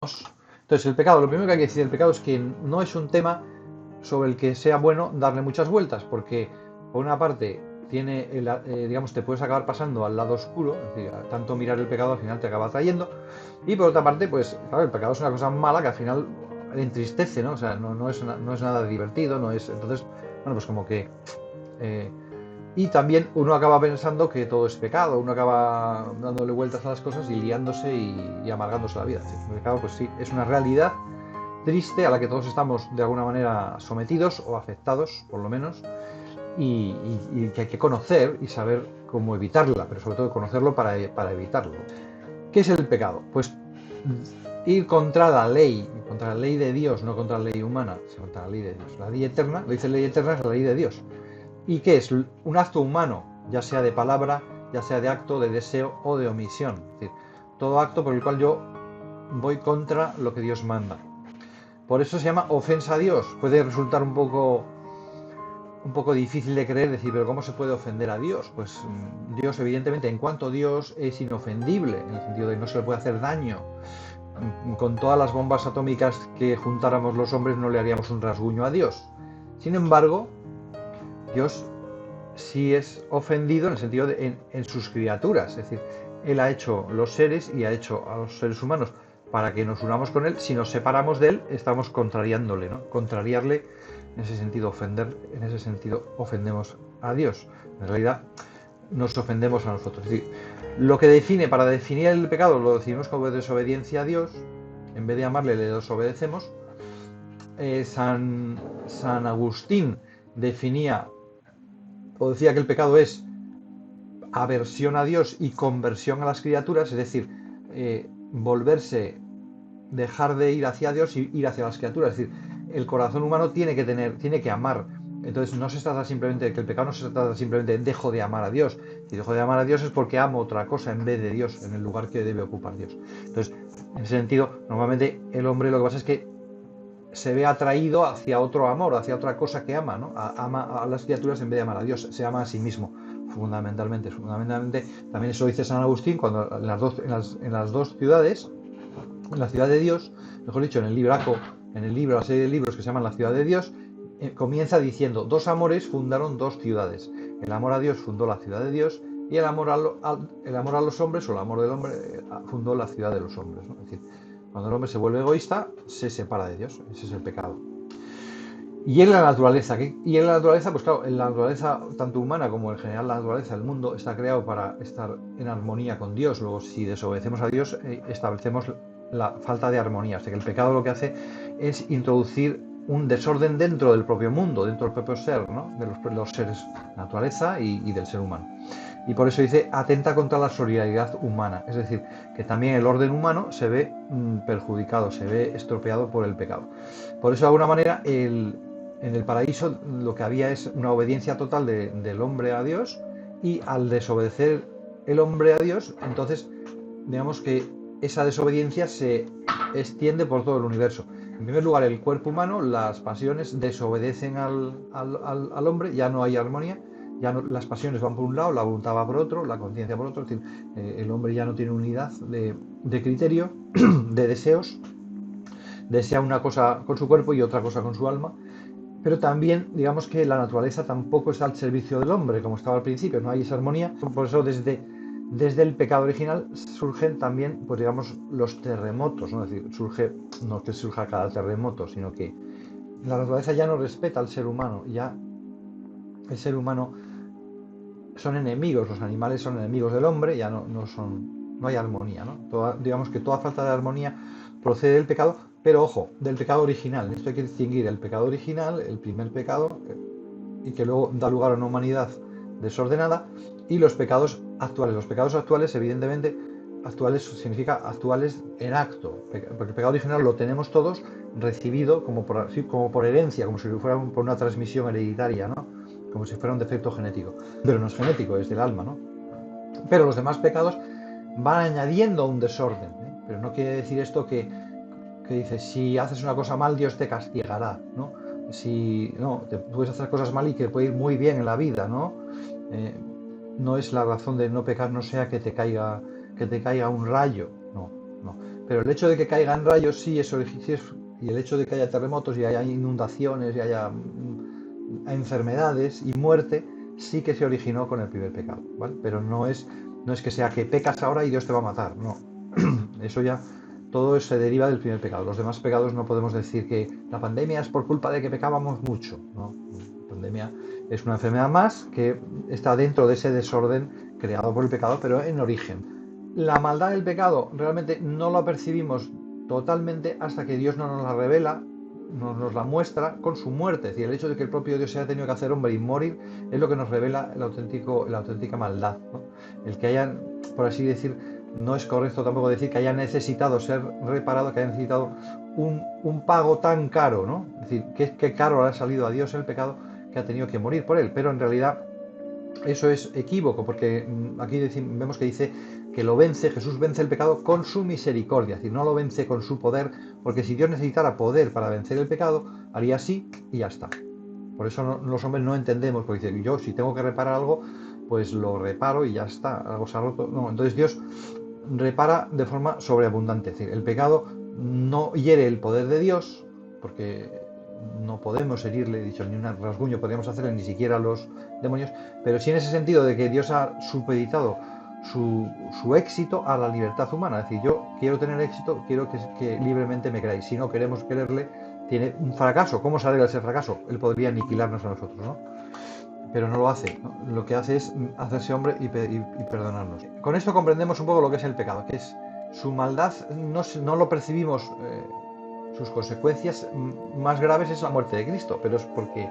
Entonces, el pecado, lo primero que hay que decir del pecado es que no es un tema sobre el que sea bueno darle muchas vueltas, porque por una parte tiene, digamos, te puedes acabar pasando al lado oscuro, es decir, tanto mirar el pecado al final te acaba atrayendo, y por otra parte, pues, claro, el pecado es una cosa mala que al final entristece, ¿no? O sea, no es nada divertido, no es, entonces, bueno, pues como que eh, y también uno acaba pensando que todo es pecado, uno acaba dándole vueltas a las cosas y liándose y amargándose la vida. El pecado, pues sí, es una realidad triste a la que todos estamos de alguna manera sometidos o afectados, por lo menos, y que hay que conocer y saber cómo evitarla, pero sobre todo conocerlo para evitarlo. ¿Qué es el pecado? Pues ir contra la ley de Dios, no contra la ley humana, sino contra la ley de Dios. La ley eterna, lo dice ley eterna, es la ley de Dios. ¿Y qué es? Un acto humano, ya sea de palabra, ya sea de acto, de deseo o de omisión. Es decir, todo acto por el cual yo voy contra lo que Dios manda. Por eso se llama ofensa a Dios. Puede resultar un poco difícil de creer, decir, pero ¿cómo se puede ofender a Dios? Pues Dios, evidentemente, en cuanto Dios es inofendible, en el sentido de que no se le puede hacer daño. Con todas las bombas atómicas que juntáramos los hombres no le haríamos un rasguño a Dios. Sin embargo, Dios sí es ofendido en el sentido de en sus criaturas, es decir, Él ha hecho los seres y ha hecho a los seres humanos para que nos unamos con Él. Si nos separamos de Él, estamos contrariándole, ¿no? Contrariarle, en ese sentido ofender, en ese sentido ofendemos a Dios. En realidad nos ofendemos a nosotros. Es decir, lo que define, para definir el pecado, lo definimos como desobediencia a Dios. En vez de amarle, le desobedecemos. San Agustín definía o decía que el pecado es aversión a Dios y conversión a las criaturas, es decir, volverse, dejar de ir hacia Dios y ir hacia las criaturas. Es decir, el corazón humano tiene que amar. Entonces no se trata simplemente de que el pecado no se trata simplemente de dejo de amar a Dios. Si dejo de amar a Dios es porque amo otra cosa en vez de Dios, en el lugar que debe ocupar Dios. Entonces, en ese sentido, normalmente el hombre lo que pasa es que se ve atraído hacia otro amor, hacia otra cosa que ama, ¿no? Ama a las criaturas en vez de amar a Dios, se ama a sí mismo, fundamentalmente. También eso dice San Agustín, cuando en las dos ciudades, en la ciudad de Dios, mejor dicho, en el libraco, en el libro, la serie de libros que se llaman La ciudad de Dios, comienza diciendo, dos amores fundaron dos ciudades. El amor a Dios fundó la ciudad de Dios y el amor a los hombres, o el amor del hombre, fundó la ciudad de los hombres, ¿no? Es decir, cuando el hombre se vuelve egoísta, se separa de Dios. Ese es el pecado. Y en la naturaleza, pues claro, en la naturaleza tanto humana como en general la naturaleza, el mundo, está creado para estar en armonía con Dios. Luego, si desobedecemos a Dios, establecemos la falta de armonía. O sea que el pecado lo que hace es introducir un desorden dentro del propio mundo, dentro del propio ser, ¿no? De los seres, naturaleza y del ser humano. Y por eso dice, atenta contra la solidaridad humana. Es decir, que también el orden humano se ve perjudicado, se ve estropeado por el pecado. Por eso, de alguna manera, en el paraíso lo que había es una obediencia total del hombre a Dios, y al desobedecer el hombre a Dios, entonces, digamos que esa desobediencia se extiende por todo el universo. En primer lugar, el cuerpo humano, las pasiones desobedecen al hombre, ya no hay armonía. Ya no, las pasiones van por un lado, la voluntad va por otro, la conciencia por otro. Es decir, el hombre ya no tiene unidad de criterio, de deseos, desea una cosa con su cuerpo y otra cosa con su alma. Pero también, digamos que la naturaleza tampoco está al servicio del hombre, como estaba al principio, no hay esa armonía. Por eso, desde el pecado original surgen también, pues digamos, los terremotos, ¿no? Es decir, no que surja cada terremoto, sino que la naturaleza ya no respeta al ser humano, ya el ser humano son enemigos, los animales son enemigos del hombre, ya no hay armonía, ¿no? Digamos que toda falta de armonía procede del pecado, pero ojo, del pecado original. Esto hay que distinguir el pecado original, el primer pecado, y que luego da lugar a una humanidad desordenada, y los pecados actuales. Los pecados actuales, evidentemente, actuales significa actuales en acto, porque el pecado original lo tenemos todos recibido como por herencia, como si fuera por una transmisión hereditaria, ¿no? Como si fuera un defecto genético. Pero no es genético, es del alma, ¿no? Pero los demás pecados van añadiendo un desorden, ¿eh? Pero no quiere decir esto que dice, si haces una cosa mal, Dios te castigará, ¿no? Si no, te puedes hacer cosas mal y que puede ir muy bien en la vida, ¿no? Eh, no es la razón de no pecar, no sea que te caiga un rayo, no, no. pero el hecho de que caigan rayos y el hecho de que haya terremotos y haya inundaciones y haya enfermedades y muerte, sí que se originó con el primer pecado, ¿vale? Pero no es que sea que pecas ahora y Dios te va a matar, no. Eso ya, todo se deriva del primer pecado. Los demás pecados no podemos decir que la pandemia es por culpa de que pecábamos mucho, ¿no? La pandemia es una enfermedad más que está dentro de ese desorden creado por el pecado, pero en origen. La maldad del pecado realmente no la percibimos totalmente hasta que Dios no nos la revela, nos la muestra con su muerte. Es decir, el hecho de que el propio Dios se haya tenido que hacer hombre y morir es lo que nos revela la auténtica maldad, ¿no? El que hayan, por así decir, no es correcto tampoco decir que haya necesitado ser reparado, que haya necesitado un pago tan caro, ¿no? Es decir, que caro le ha salido a Dios el pecado que ha tenido que morir por él. Pero en realidad eso es equívoco, porque aquí vemos que dice que Jesús vence el pecado con su misericordia, es decir, no lo vence con su poder, porque si Dios necesitara poder para vencer el pecado, haría así y ya está. Por eso los hombres no entendemos, porque dicen, yo si tengo que reparar algo, pues lo reparo y ya está, algo se ha roto. No, entonces Dios repara de forma sobreabundante, es decir, el pecado no hiere el poder de Dios, porque no podemos herirle, dicho, ni un rasguño podríamos hacerle, ni siquiera los demonios, pero sí en ese sentido de que Dios ha supeditado su éxito a la libertad humana. Es decir, yo quiero tener éxito, quiero que libremente me creáis. Si no queremos quererle, tiene un fracaso. ¿Cómo se arregla ese fracaso? Él podría aniquilarnos a nosotros, ¿no? Pero no lo hace, ¿no? Lo que hace es hacerse hombre y perdonarnos. Con esto comprendemos un poco lo que es el pecado, que es su maldad, no lo percibimos. Sus consecuencias más graves es la muerte de Cristo, pero es porque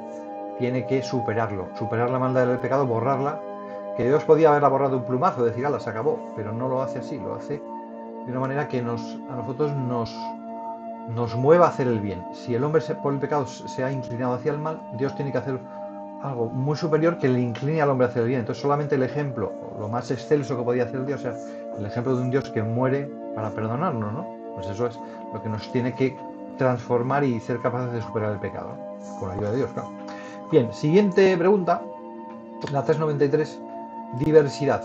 tiene que superar la maldad del pecado, borrarla, que Dios podía haberla borrado de un plumazo, decir, ala, se acabó, pero no lo hace así, lo hace de una manera que a nosotros nos mueva a hacer el bien. Si el hombre por el pecado se ha inclinado hacia el mal, Dios tiene que hacer algo muy superior que le incline al hombre a hacer el bien. Entonces solamente el ejemplo, lo más excelso que podía hacer Dios, o sea, el ejemplo de un Dios que muere para perdonarnos, ¿no? Pues eso es lo que nos tiene que transformar y ser capaces de superar el pecado, ¿no? Con la ayuda de Dios, claro. Bien, siguiente pregunta, la 393, diversidad.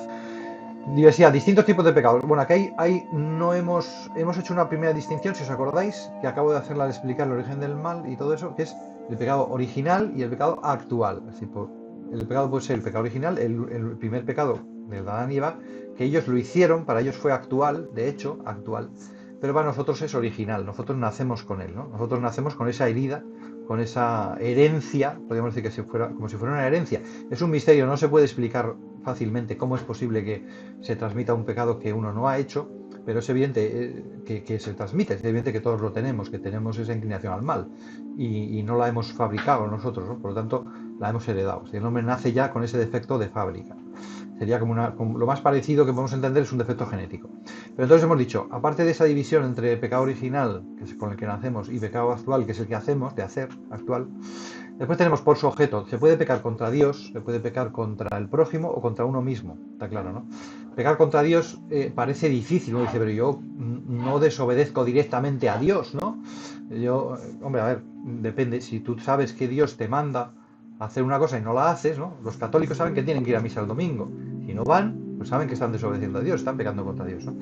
Diversidad, distintos tipos de pecados. Bueno, aquí no hemos hecho una primera distinción, si os acordáis, que acabo de hacerla al explicar el origen del mal y todo eso, que es el pecado original y el pecado actual. Es decir, el pecado puede ser el pecado original, el primer pecado de Adán y Eva, que ellos lo hicieron, para ellos fue actual, de hecho, actual, pero para nosotros es original, nosotros nacemos con él, ¿no? Nosotros nacemos con esa herida, con esa herencia, podríamos decir que como si fuera una herencia. Es un misterio, no se puede explicar fácilmente cómo es posible que se transmita un pecado que uno no ha hecho, pero es evidente que se transmite, es evidente que todos lo tenemos, que tenemos esa inclinación al mal y no la hemos fabricado nosotros, ¿no? Por lo tanto la hemos heredado. Si el hombre nace ya con ese defecto de fábrica. Sería como lo más parecido que podemos entender es un defecto genético. Pero entonces hemos dicho, aparte de esa división entre pecado original, que es con el que nacemos, y pecado actual, que es el que hacemos, de hacer, actual, después tenemos por su objeto, se puede pecar contra Dios, se puede pecar contra el prójimo o contra uno mismo, está claro, ¿no? Pecar contra Dios parece difícil, uno dice, pero yo no desobedezco directamente a Dios, ¿no? Hombre, a ver, depende, si tú sabes que Dios te manda a hacer una cosa y no la haces, ¿no? Los católicos saben que tienen que ir a misa el domingo, si no van, pues saben que están desobedeciendo a Dios, están pecando contra Dios, ¿no?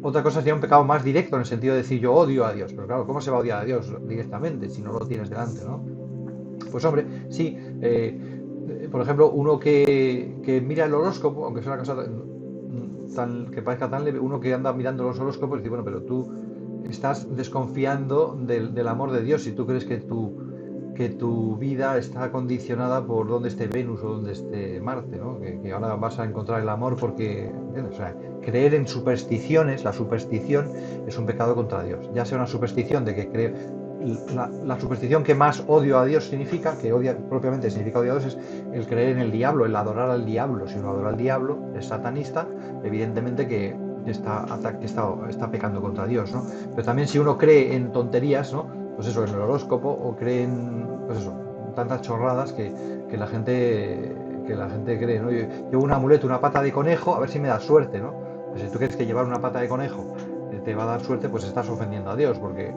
Otra cosa sería un pecado más directo, en el sentido de decir yo odio a Dios, pero claro, ¿cómo se va a odiar a Dios directamente si no lo tienes delante, ¿no? Pues hombre, sí, por ejemplo, uno que mira el horóscopo, aunque sea una cosa que parezca tan leve, uno que anda mirando los horóscopos y dice, bueno, pero tú estás desconfiando del amor de Dios si tú crees que tu vida está condicionada por dónde esté Venus o dónde esté Marte, ¿no? Que ahora vas a encontrar el amor porque, o sea, creer en supersticiones, la superstición es un pecado contra Dios. Ya sea una superstición de que la superstición que más odio a Dios significa, que odia propiamente significa odio a Dios, es el creer en el diablo, el adorar al diablo. Si uno adora al diablo, es satanista, evidentemente que está pecando contra Dios, ¿no? Pero también si uno cree en tonterías, ¿no? Pues eso, en el horóscopo, o creen, pues eso, tantas chorradas que la gente cree, ¿no? Yo llevo un amuleto, una pata de conejo, a ver si me da suerte, ¿no? Pues si tú crees que llevar una pata de conejo te va a dar suerte, pues estás ofendiendo a Dios, porque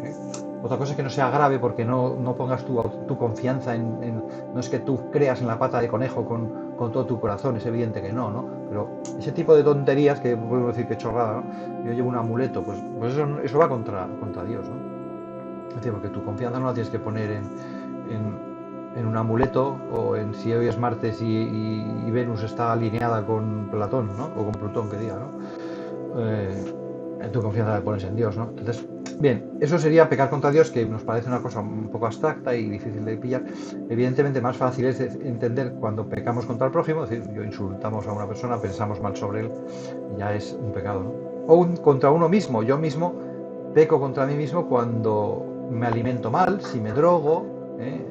otra cosa es que no sea grave, porque no pongas tu confianza no es que tú creas en la pata de conejo con todo tu corazón, es evidente que no, ¿no? Pero ese tipo de tonterías, que podemos decir que chorrada, ¿no? Yo llevo un amuleto, pues eso va contra Dios, ¿no? Es decir, porque tu confianza no la tienes que poner en un amuleto, o en si hoy es martes y Venus está alineada con Platón, ¿no? O con Plutón, que diga, ¿no? En tu confianza la pones en Dios, ¿no? Entonces, bien, eso sería pecar contra Dios, que nos parece una cosa un poco abstracta y difícil de pillar. Evidentemente, más fácil es entender cuando pecamos contra el prójimo, es decir, yo insultamos a una persona, pensamos mal sobre él, ya es un pecado, ¿no? O contra uno mismo, yo mismo peco contra mí mismo cuando me alimento mal, si me drogo,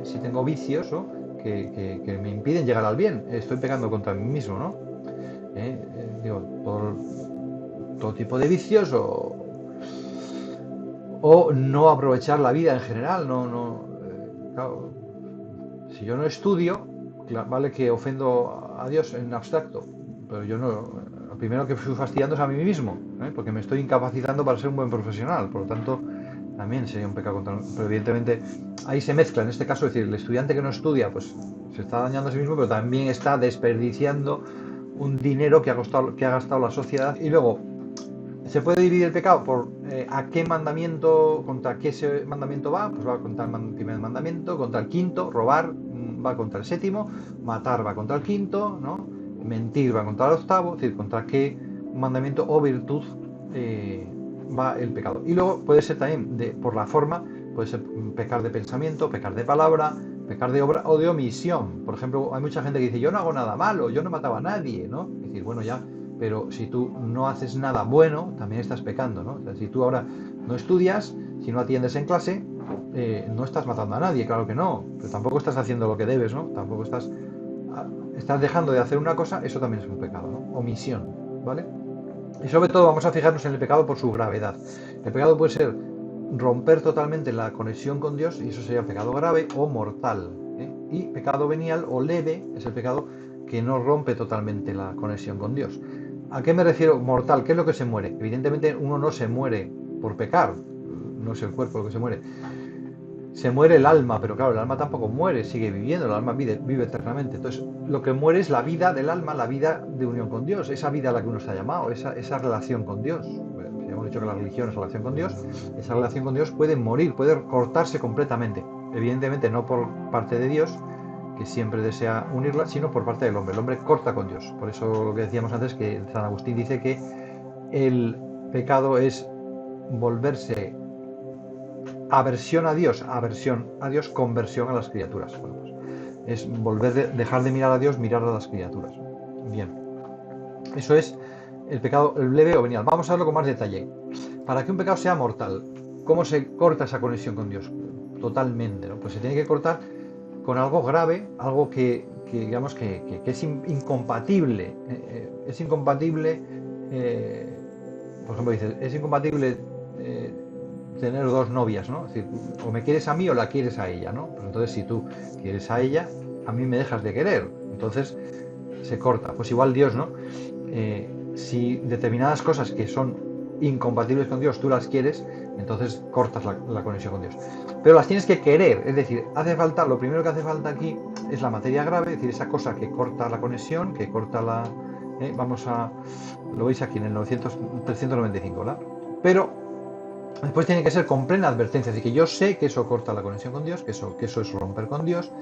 si tengo vicios, ¿no? que me impiden llegar al bien. Estoy pecando contra mí mismo, ¿no? Digo, todo tipo de vicios, o no aprovechar la vida en general. Claro, si yo no estudio, claro, vale que ofendo a Dios en abstracto, pero yo no, lo primero que estoy fastidiando es a mí mismo, porque me estoy incapacitando para ser un buen profesional. Por lo tanto, también sería un pecado contra. Pero evidentemente ahí se mezcla, en este caso, es decir, el estudiante que no estudia, pues se está dañando a sí mismo, pero también está desperdiciando un dinero que ha gastado la sociedad. Y luego se puede dividir el pecado por a qué mandamiento, contra qué ese mandamiento va. Pues va contra el primer mandamiento, contra el quinto. Robar va contra el séptimo, matar va contra el quinto, ¿no? Mentir va contra el octavo. Es decir, contra qué mandamiento o virtud va el pecado. Y luego puede ser también por la forma, puede ser pecar de pensamiento, pecar de palabra, pecar de obra o de omisión. Por ejemplo, hay mucha gente que dice, yo no hago nada malo, yo no mataba a nadie, ¿no? Es decir, bueno, ya, pero si tú no haces nada bueno, también estás pecando, ¿no? O sea, si tú ahora no estudias, si no atiendes en clase, no estás matando a nadie, claro que no, pero tampoco estás haciendo lo que debes, ¿no? Tampoco estás dejando de hacer una cosa, eso también es un pecado, ¿no? Omisión, ¿vale? Y sobre todo vamos a fijarnos en el pecado por su gravedad. El pecado puede ser romper totalmente la conexión con Dios, y eso sería pecado grave o mortal. Y pecado venial o leve es el pecado que no rompe totalmente la conexión con Dios. ¿A qué me refiero mortal? ¿Qué es lo que se muere? Evidentemente uno no se muere por pecar, no es el cuerpo lo que se muere. Se muere el alma, pero claro, el alma tampoco muere, sigue viviendo, el alma vive eternamente. Entonces, lo que muere es la vida del alma, la vida de unión con Dios, esa vida a la que uno se ha llamado, esa relación con Dios. Si hemos dicho que la religión es relación con Dios, esa relación con Dios puede morir, puede cortarse completamente. Evidentemente no por parte de Dios, que siempre desea unirla, sino por parte del hombre. El hombre corta con Dios. Por eso lo que decíamos antes, que San Agustín dice que el pecado es volverse aversión a Dios, conversión a las criaturas. Bueno, pues es dejar de mirar a Dios, mirar a las criaturas. Bien, eso es el pecado leve o venial. Vamos a verlo con más detalle. Para que un pecado sea mortal, ¿cómo se corta esa conexión con Dios? Totalmente, ¿no? Pues se tiene que cortar con algo grave, algo que digamos que es incompatible. Es incompatible, por ejemplo, dices, es incompatible tener dos novias, ¿no? Es decir, o me quieres a mí o la quieres a ella, ¿no? Pues entonces, si tú quieres a ella, a mí me dejas de querer. Entonces se corta. Pues igual Dios, ¿no? Si determinadas cosas que son incompatibles con Dios tú las quieres, entonces cortas la conexión con Dios. Pero las tienes que querer, es decir, lo primero que hace falta aquí es la materia grave, es decir, esa cosa que corta la conexión, que corta lo veis aquí en el 395, ¿verdad? Pero después tiene que ser con plena advertencia, es decir, que yo sé que eso corta la conexión con Dios, que eso es romper con Dios,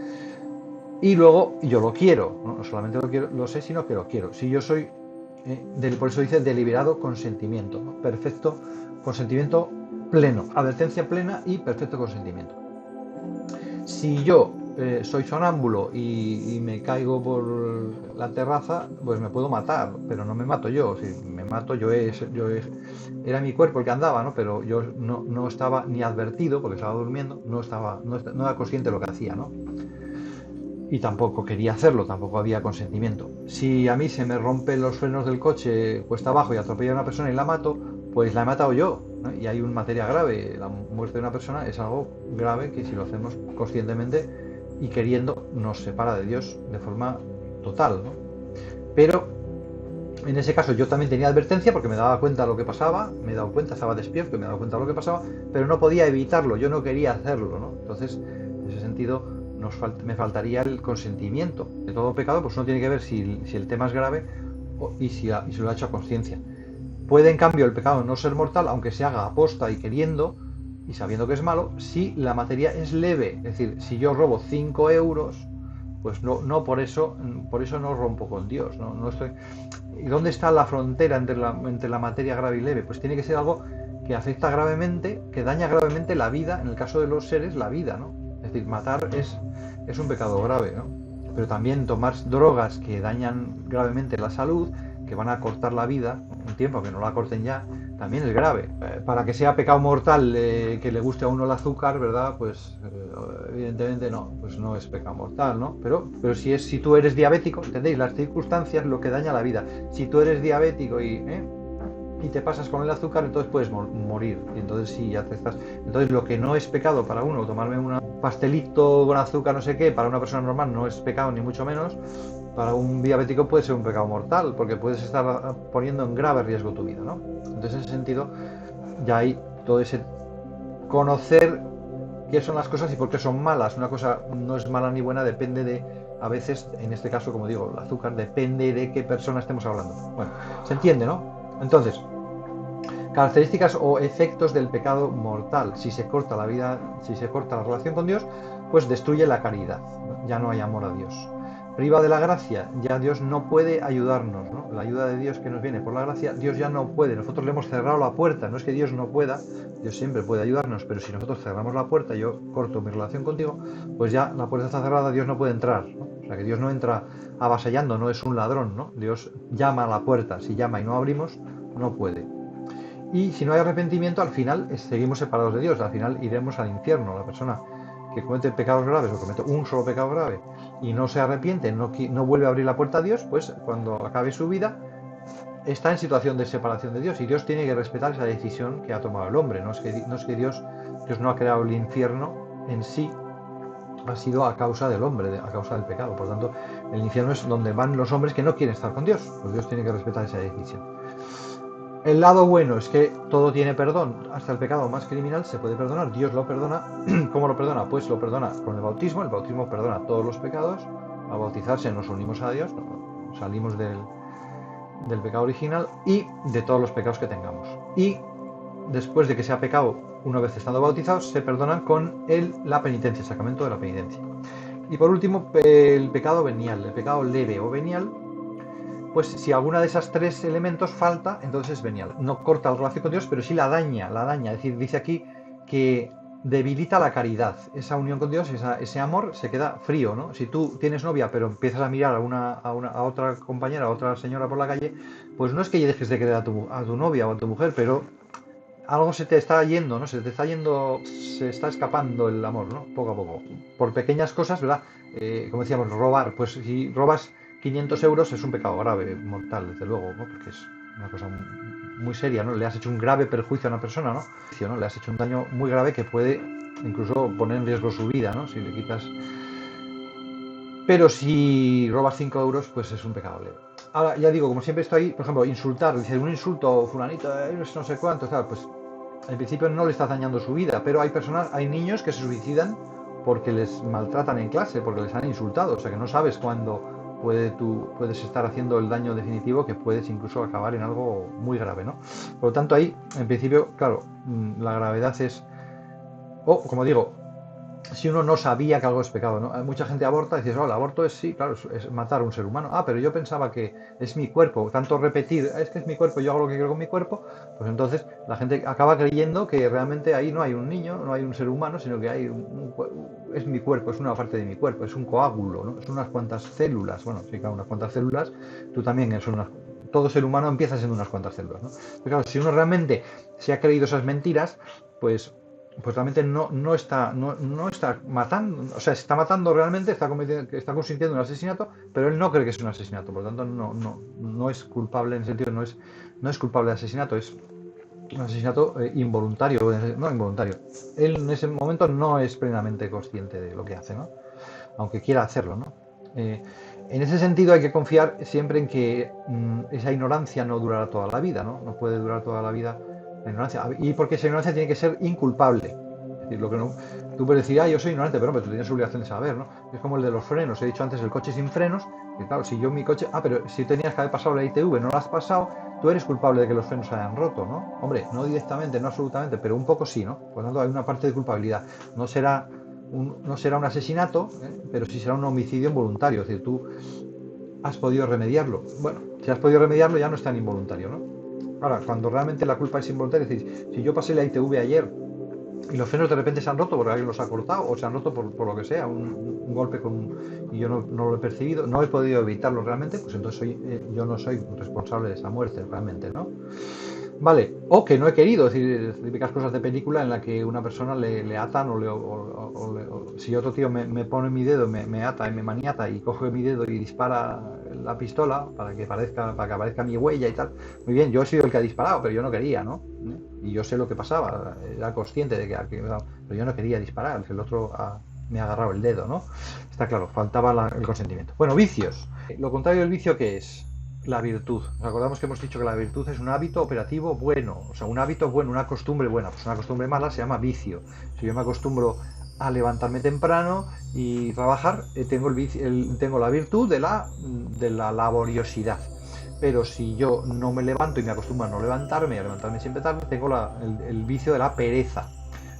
y luego yo lo quiero, no solamente lo sé, sino que lo quiero. Si yo soy, por eso dice deliberado consentimiento, ¿no? Perfecto consentimiento pleno, advertencia plena y perfecto consentimiento. Si yo soy sonámbulo y me caigo por la terraza, pues me puedo matar, pero no me mato yo. Si me mato, era mi cuerpo el que andaba, ¿no? Pero yo no estaba ni advertido, porque estaba durmiendo, no era consciente de lo que hacía, ¿no? Y tampoco quería hacerlo, tampoco había consentimiento. Si a mí se me rompen los frenos del coche cuesta abajo y atropella a una persona y la mato, pues la he matado yo, ¿no? Y hay una materia grave. La muerte de una persona es algo grave que si lo hacemos conscientemente y queriendo nos separa de Dios de forma total, ¿no? Pero En ese caso yo también tenía advertencia porque me daba cuenta de lo que pasaba, me he dado cuenta, estaba despierto y me he dado cuenta de lo que pasaba, pero no podía evitarlo, yo no quería hacerlo, ¿no? Entonces, en ese sentido, me faltaría el consentimiento. De todo pecado, pues uno tiene que ver si el tema es grave y si lo ha hecho a conciencia. Puede, en cambio, el pecado no ser mortal, aunque se haga aposta y queriendo y sabiendo que es malo, si la materia es leve. Es decir, si yo robo 5 euros, pues no por eso no rompo con Dios. No estoy... ¿Y dónde está la frontera entre la materia grave y leve? Pues tiene que ser algo que afecta gravemente, que daña gravemente la vida, en el caso de los seres, la vida, ¿no? Es decir, matar es un pecado grave, ¿no? Pero también tomar drogas que dañan gravemente la salud, que van a cortar la vida un tiempo, que no la corten ya, también es grave. Para que sea pecado mortal que le guste a uno el azúcar, ¿verdad? Pues evidentemente no, pues no es pecado mortal, ¿no? Pero si tú eres diabético, ¿entendéis? Las circunstancias lo que daña la vida. Si tú eres diabético y te pasas con el azúcar, entonces puedes morir. Y entonces sí, ya te estás... Entonces lo que no es pecado para uno, tomarme un pastelito con azúcar, no sé qué, para una persona normal no es pecado ni mucho menos. Para un diabético puede ser un pecado mortal, porque puedes estar poniendo en grave riesgo tu vida, ¿no? Entonces, en ese sentido, ya hay todo ese conocer qué son las cosas y por qué son malas. Una cosa no es mala ni buena, depende de, a veces, en este caso, como digo, el azúcar depende de qué persona estemos hablando. Bueno, se entiende, ¿no? Entonces, características o efectos del pecado mortal. Si se corta la vida, si se corta la relación con Dios, pues destruye la caridad. Ya no hay amor a Dios. Priva de la gracia, ya Dios no puede ayudarnos, ¿no? La ayuda de Dios que nos viene por la gracia, Dios ya no puede. Nosotros le hemos cerrado la puerta. No es que Dios no pueda, Dios siempre puede ayudarnos, pero si nosotros cerramos la puerta, yo corto mi relación contigo, pues ya la puerta está cerrada, Dios no puede entrar, ¿no? O sea que Dios no entra avasallando, no es un ladrón, ¿no? Dios llama a la puerta, si llama y no abrimos, no puede. Y si no hay arrepentimiento, al final seguimos separados de Dios, al final iremos al infierno. La persona que comete pecados graves o comete un solo pecado grave y no se arrepiente, no vuelve a abrir la puerta a Dios, pues cuando acabe su vida está en situación de separación de Dios y Dios tiene que respetar esa decisión que ha tomado el hombre. No es que Dios no ha creado el infierno en sí, ha sido a causa del hombre, a causa del pecado. Por lo tanto, el infierno es donde van los hombres que no quieren estar con Dios, pues Dios tiene que respetar esa decisión. El lado bueno es que todo tiene perdón, hasta el pecado más criminal se puede perdonar, Dios lo perdona. ¿Cómo lo perdona? Pues lo perdona con el bautismo perdona todos los pecados, al bautizarse nos unimos a Dios, salimos del pecado original y de todos los pecados que tengamos. Y después de que se ha pecado, una vez estando bautizados, se perdonan con la penitencia, el sacramento de la penitencia. Y por último, el pecado venial, el pecado leve o venial. Pues si alguna de esas tres elementos falta, entonces es venial. No corta la relación con Dios, pero sí la daña. Es decir, dice aquí que debilita la caridad. Esa unión con Dios, ese amor se queda frío, ¿no? Si tú tienes novia, pero empiezas a mirar a otra compañera, a otra señora por la calle, pues no es que dejes de querer a tu novia o a tu mujer, pero algo se te está yendo, ¿no? Se está escapando el amor, ¿no? Poco a poco. Por pequeñas cosas, ¿verdad? Como decíamos, robar. Pues si robas 500 euros es un pecado grave, mortal, desde luego, ¿no? Porque es una cosa muy seria, ¿no? Le has hecho un grave perjuicio a una persona, ¿no? Le has hecho un daño muy grave que puede incluso poner en riesgo su vida, ¿no? Si le quitas... Pero si robas 5 euros, pues es un pecado leve. Ahora, ya digo, como siempre estoy, por ejemplo, insultar, dice un insulto, fulanito, no sé cuánto, tal, pues en principio no le estás dañando su vida, pero hay niños que se suicidan porque les maltratan en clase, porque les han insultado, o sea que no sabes cuándo puedes estar haciendo el daño definitivo, que puedes incluso acabar en algo muy grave, ¿no? Por lo tanto, ahí, en principio, claro, la gravedad es, como digo, si uno no sabía que algo es pecado, ¿no? Mucha gente aborta y dices, el aborto es, sí, claro, es matar a un ser humano. Pero yo pensaba que es mi cuerpo, tanto repetir, es que es mi cuerpo, yo hago lo que quiero con mi cuerpo, pues entonces la gente acaba creyendo que realmente ahí no hay un niño, no hay un ser humano, sino que hay es mi cuerpo, es una parte de mi cuerpo, es un coágulo, ¿no? Es unas cuantas células, bueno, sí, claro, unas cuantas células, tú también todo ser humano empieza siendo unas cuantas células, ¿no? Pero claro, si uno realmente se ha creído esas mentiras, pues realmente no está matando, o sea, está matando realmente, está consintiendo un asesinato, pero él no cree que es un asesinato, por lo tanto no es culpable en el sentido, no es culpable de asesinato, es un asesinato involuntario, no involuntario. Él en ese momento no es plenamente consciente de lo que hace, ¿no? Aunque quiera hacerlo, ¿no? En ese sentido hay que confiar siempre en que esa ignorancia no durará toda la vida, ¿no? No puede durar toda la vida la ignorancia. Y porque esa ignorancia tiene que ser inculpable. Es decir, lo que no, tú puedes decir, yo soy ignorante, pero tú tienes obligación de saber, ¿no? Es como el de los frenos. He dicho antes el coche sin frenos, que claro, si yo mi coche, pero si tenías que haber pasado la ITV, no lo has pasado, tú eres culpable de que los frenos se hayan roto, ¿no? Hombre, no directamente, no absolutamente, pero un poco sí, ¿no? Por lo tanto, hay una parte de culpabilidad. No será un asesinato, pero sí será un homicidio involuntario. Es decir, tú has podido remediarlo. Bueno, si has podido remediarlo ya no es tan involuntario, ¿no? Ahora, cuando realmente la culpa es involuntaria, es decir, si yo pasé la ITV ayer y los frenos de repente se han roto porque alguien los ha cortado o se han roto por lo que sea, un golpe y yo no lo he percibido, no he podido evitarlo realmente, pues entonces yo no soy responsable de esa muerte realmente, ¿no? Vale, o que no he querido, es decir, típicas cosas de película en la que una persona le atan o si otro tío me pone mi dedo, me ata y me maniata y coge mi dedo y dispara la pistola para que aparezca mi huella y tal. Muy bien, yo he sido el que ha disparado, pero yo no quería, ¿no? Y yo sé lo que pasaba, era consciente de pero yo no quería disparar, el otro me ha agarrado el dedo, ¿no? Está claro, faltaba el consentimiento. Bueno, vicios. Lo contrario del vicio, ¿qué es? La virtud. Nos acordamos que hemos dicho que la virtud es un hábito operativo bueno, o sea, un hábito bueno, una costumbre buena. Pues una costumbre mala se llama vicio. Si yo me acostumbro a levantarme temprano y trabajar, tengo la virtud de la laboriosidad. Pero si yo no me levanto y me acostumbro a no levantarme y a levantarme siempre tarde, tengo el vicio de la pereza.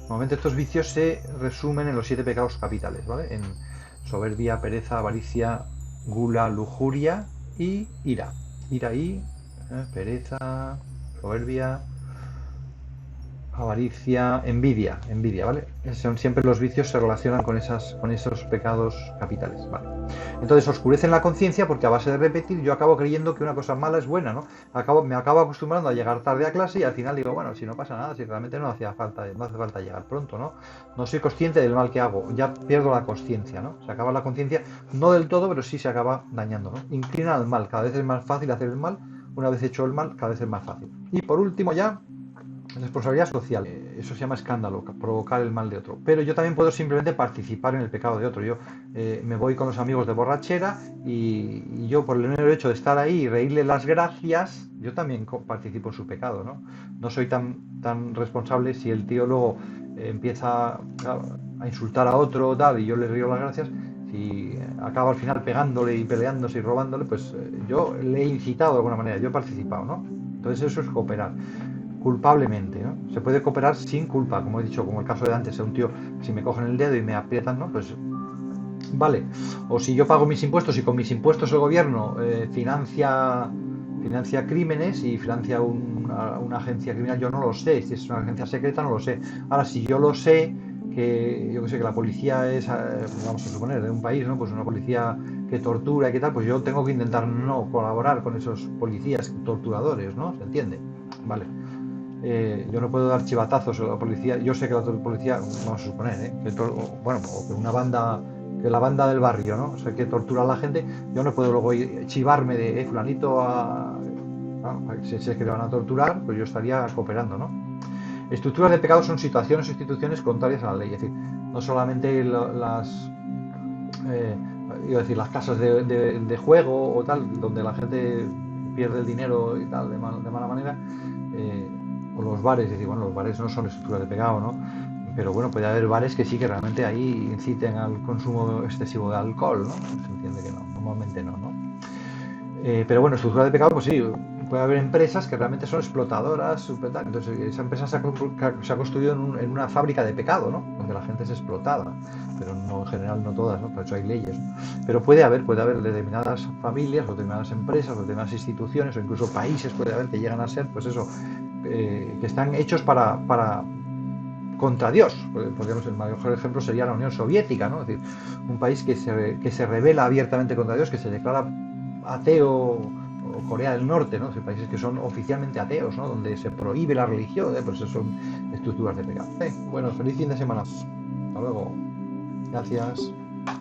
Normalmente estos vicios se resumen en los 7 pecados capitales, ¿vale? En soberbia, pereza, avaricia, gula, lujuria y ira. Ira y pereza, soberbia, avaricia, envidia, ¿vale? Siempre los vicios se relacionan con esos pecados capitales, ¿vale? Entonces oscurecen la conciencia porque a base de repetir yo acabo creyendo que una cosa mala es buena, ¿no? Me acabo acostumbrando a llegar tarde a clase y al final digo, bueno, si no pasa nada, si realmente no hace falta llegar pronto, ¿no? No soy consciente del mal que hago, ya pierdo la conciencia, ¿no? Se acaba la conciencia, no del todo, pero sí se acaba dañando, ¿no? Inclina al mal, cada vez es más fácil hacer el mal, una vez hecho el mal, cada vez es más fácil. Y por último ya, responsabilidad social, eso se llama escándalo, provocar el mal de otro. Pero yo también puedo simplemente participar en el pecado de otro. Yo me voy con los amigos de borrachera y yo por el mero hecho de estar ahí y reírle las gracias, yo también participo en su pecado, ¿no? No soy tan responsable si el tío luego empieza a insultar a otro tal y yo le río las gracias. Si acaba al final pegándole y peleándose y robándole, pues yo le he incitado de alguna manera, yo he participado, ¿no? Entonces eso es cooperar culpablemente, ¿no? Se puede cooperar sin culpa, como he dicho, como el caso de antes, un tío, si me cogen el dedo y me aprietan, ¿no? Pues vale. O si yo pago mis impuestos y con mis impuestos el gobierno financia crímenes y financia una agencia criminal, yo no lo sé, si es una agencia secreta no lo sé. Ahora, si yo lo sé, yo que sé, que la policía es, vamos a suponer, de un país, ¿no? Pues una policía que tortura y qué tal, pues yo tengo que intentar no colaborar con esos policías torturadores, ¿no? ¿Se entiende? Vale. Yo no puedo dar chivatazos a la policía. Yo sé que la policía, vamos a suponer, o que una banda, que la banda del barrio, ¿no? O sea, que tortura a la gente. Yo no puedo luego chivarme de fulanito si sé que le van a torturar, pues yo estaría cooperando, ¿no? Estructuras de pecado son situaciones o instituciones contrarias a la ley. Es decir, no solamente las casas de juego o tal, donde la gente pierde el dinero y tal de mala manera. O los bares, es decir, bueno, los bares no son estructuras de pecado, ¿no? Pero bueno, puede haber bares que sí que realmente ahí inciten al consumo excesivo de alcohol, ¿no? Se entiende que no, normalmente no, ¿no? Pero bueno, estructura de pecado, pues sí, puede haber empresas que realmente son explotadoras, entonces esa empresa se ha construido en una fábrica de pecado, ¿no? Donde la gente es explotada, pero no, en general no todas, ¿no? Por eso hay leyes, ¿no? Pero puede haber determinadas familias, o determinadas empresas, o determinadas instituciones, o incluso países puede haber que llegan a ser, pues eso, que están hechos contra Dios. Podríamos, el mejor ejemplo sería la Unión Soviética, ¿no? Es decir, un país que se rebela abiertamente contra Dios, que se declara ateo, o Corea del Norte, ¿no? Países que son oficialmente ateos, ¿no? Donde se prohíbe la religión, pues eso son estructuras de pecado. Bueno, feliz fin de semana. Hasta luego. Gracias.